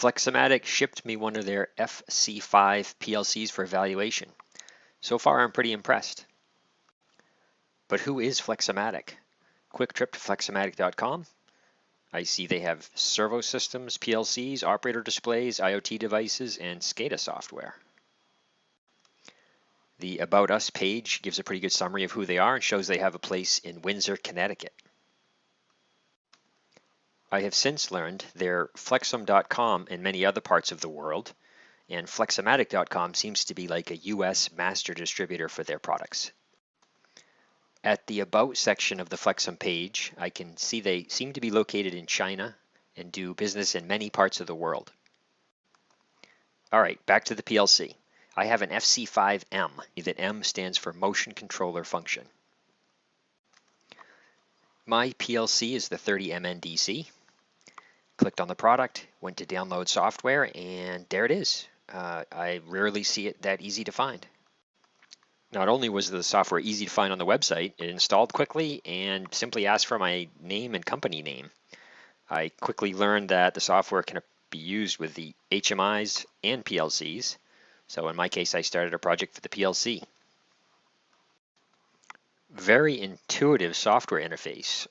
Flexematic shipped me one of their FC5 PLCs for evaluation. So far, I'm pretty impressed. But who is Flexematic? Quick trip to flexematic.com. I see they have servo systems, PLCs, operator displays, IoT devices, and SCADA software. The About Us page gives a pretty good summary of who they are and shows they have a place in Windsor, Connecticut. I have since learned they're flexum.com in many other parts of the world, and flexematic.com seems to be like a US master distributor for their products. At the About section of the Flexum page, I can see they seem to be located in China and do business in many parts of the world. All right, back to the PLC. I have an FC5M. That M stands for Motion Controller Function. My PLC is the 30MNDC. Clicked on the product, went to download software, and there it is. I rarely see it that easy to find. Not only was the software easy to find on the website, it installed quickly and simply asked for my name and company name. I quickly learned that the software can be used with the HMIs and PLCs. So in my case, I started a project for the PLC. Very intuitive software interface.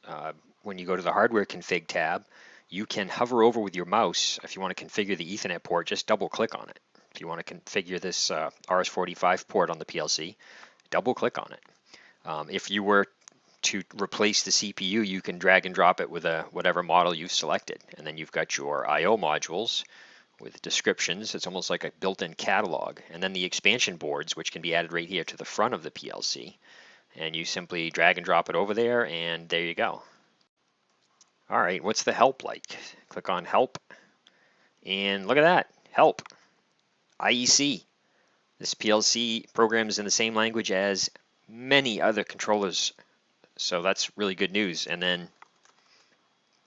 When you go to the hardware config tab, you can hover over with your mouse. If you want to configure the Ethernet port, just double click on it. If you want to configure this RS-45 port on the PLC, double click on it. If you were to replace the CPU, you can drag and drop it with whatever model you've selected. And then you've got your I/O modules with descriptions. It's almost like a built-in catalog. And then the expansion boards, which can be added right here to the front of the PLC. And you simply drag and drop it over there, and there you go. All right, what's the help like? Click on help, and look at that, help, IEC. This PLC program is in the same language as many other controllers, so that's really good news. And then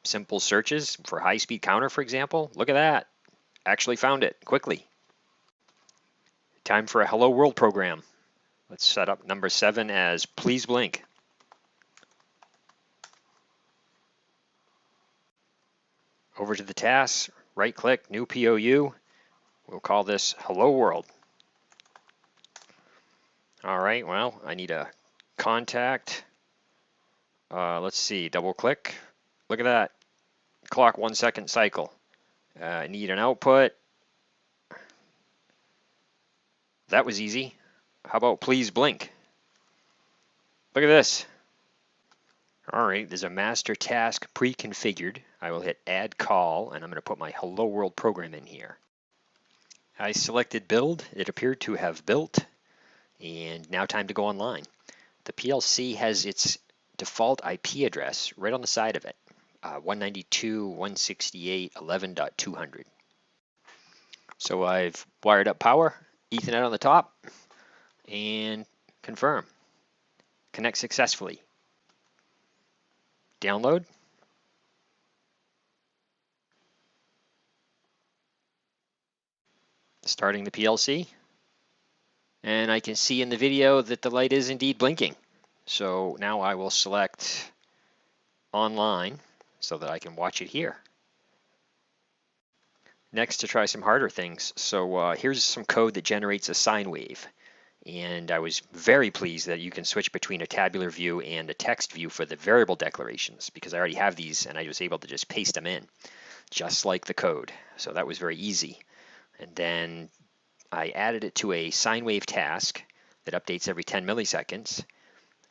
simple searches for high-speed counter, for example. Look at that, actually found it quickly. Time for a Hello World program. Let's set up number 7 as please blink. Over to the task, right click, new POU. We'll call this Hello World. All right, well, I need a contact. Let's see, double click. Look at that, clock 1 second cycle. I need an output. That was easy. How about please blink? Look at this. All right, there's a master task pre-configured. I will hit add call, and I'm going to put my Hello World program in here. I selected build. It appeared to have built, and now time to go online. The PLC has its default IP address right on the side of it, 192.168.11.200. So I've wired up power, Ethernet on the top, and confirm. Connect successfully. Download. Starting the PLC. And I can see in the video that the light is indeed blinking. So now I will select online so that I can watch it here. Next, to try some harder things. So here's some code that generates a sine wave. And I was very pleased that you can switch between a tabular view and a text view for the variable declarations, because I already have these and I was able to just paste them in, just like the code. So that was very easy. And then I added it to a sine wave task that updates every 10 milliseconds.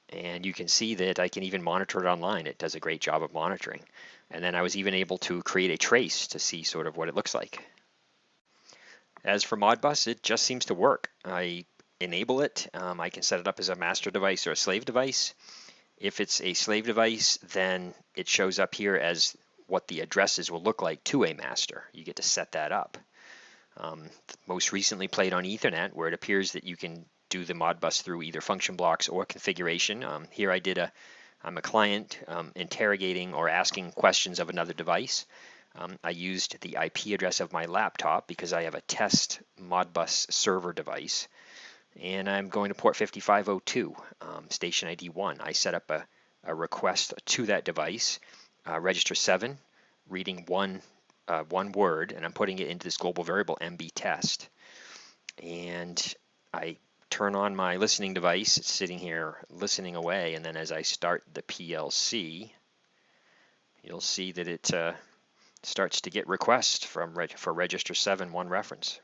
And you can see that I can even monitor it online. It does a great job of monitoring. And then I was even able to create a trace to see sort of what it looks like. As for Modbus, it just seems to work. I enable it. I can set it up as a master device or a slave device. If it's a slave device, then it shows up here as what the addresses will look like to a master. You get to set that up. Most recently played on Ethernet, where it appears that you can do the Modbus through either function blocks or configuration. Here I'm a client interrogating or asking questions of another device. I used the IP address of my laptop because I have a test Modbus server device. And I'm going to port 5502, station ID 1. I set up a request to that device, register 7, reading 1 one word, and I'm putting it into this global variable MB test. And I turn on my listening device. It's sitting here listening away, and then as I start the PLC, you'll see that it starts to get requests for register 7 one reference.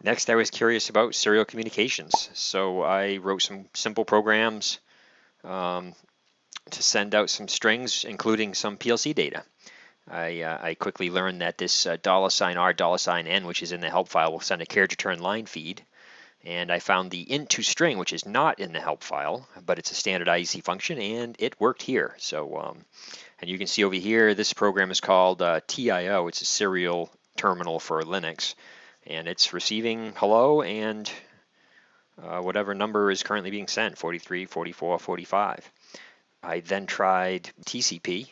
Next, I was curious about serial communications, so I wrote some simple programs to send out some strings, including some PLC data. I quickly learned that this $R, $N, which is in the help file, will send a carriage return line feed. And I found the int2 string, which is not in the help file, but it's a standard IEC function, and it worked here. So, and you can see over here, this program is called TIO. It's a serial terminal for Linux, and it's receiving hello and whatever number is currently being sent, 43, 44, 45. I then tried TCP,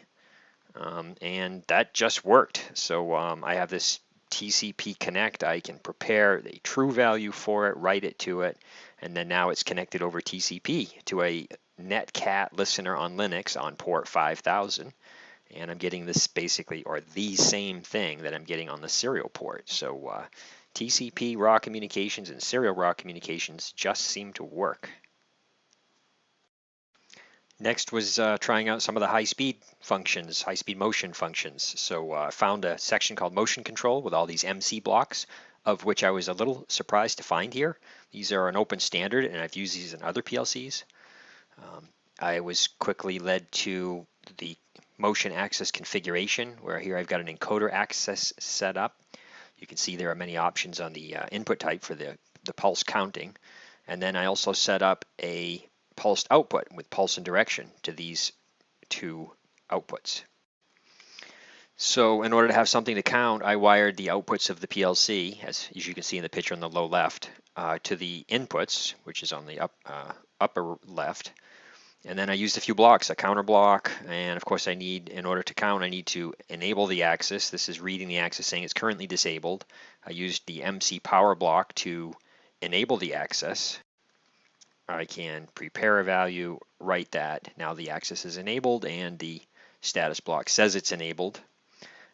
and that just worked. So I have this TCP connect. I can prepare a true value for it, write it to it, and then now it's connected over TCP to a netcat listener on Linux on port 5000. And I'm getting this basically, or the same thing that I'm getting on the serial port. So TCP raw communications and serial raw communications just seem to work. Next was trying out some of the high-speed functions, high-speed motion functions. So I found a section called motion control with all these MC blocks, of which I was a little surprised to find here. These are an open standard, and I've used these in other PLCs. I was quickly led to the motion access configuration, where here I've got an encoder access set up. You can see there are many options on the input type for the pulse counting. And then I also set up a pulsed output with pulse and direction to these two outputs. So in order to have something to count, I wired the outputs of the PLC, as you can see in the picture on the low left, to the inputs, which is on the upper left. And then I used a few blocks, a counter block, and of course in order to count, I need to enable the axis. This is reading the axis saying it's currently disabled. I used the MC power block to enable the axis. I can prepare a value, write that. Now the axis is enabled and the status block says it's enabled.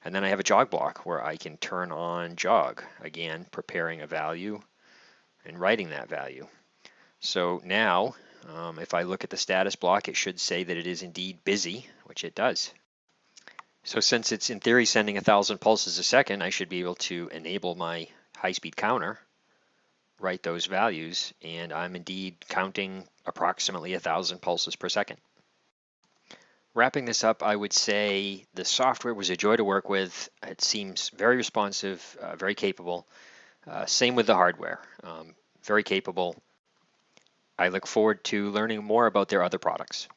And then I have a jog block where I can turn on jog, again preparing a value and writing that value. So now if I look at the status block, it should say that it is indeed busy, which it does. So since it's in theory sending 1,000 pulses a second, I should be able to enable my high-speed counter, write those values, and I'm indeed counting approximately 1,000 pulses per second. Wrapping this up, I would say the software was a joy to work with. It seems very responsive, very capable. Same with the hardware, very capable. I look forward to learning more about their other products.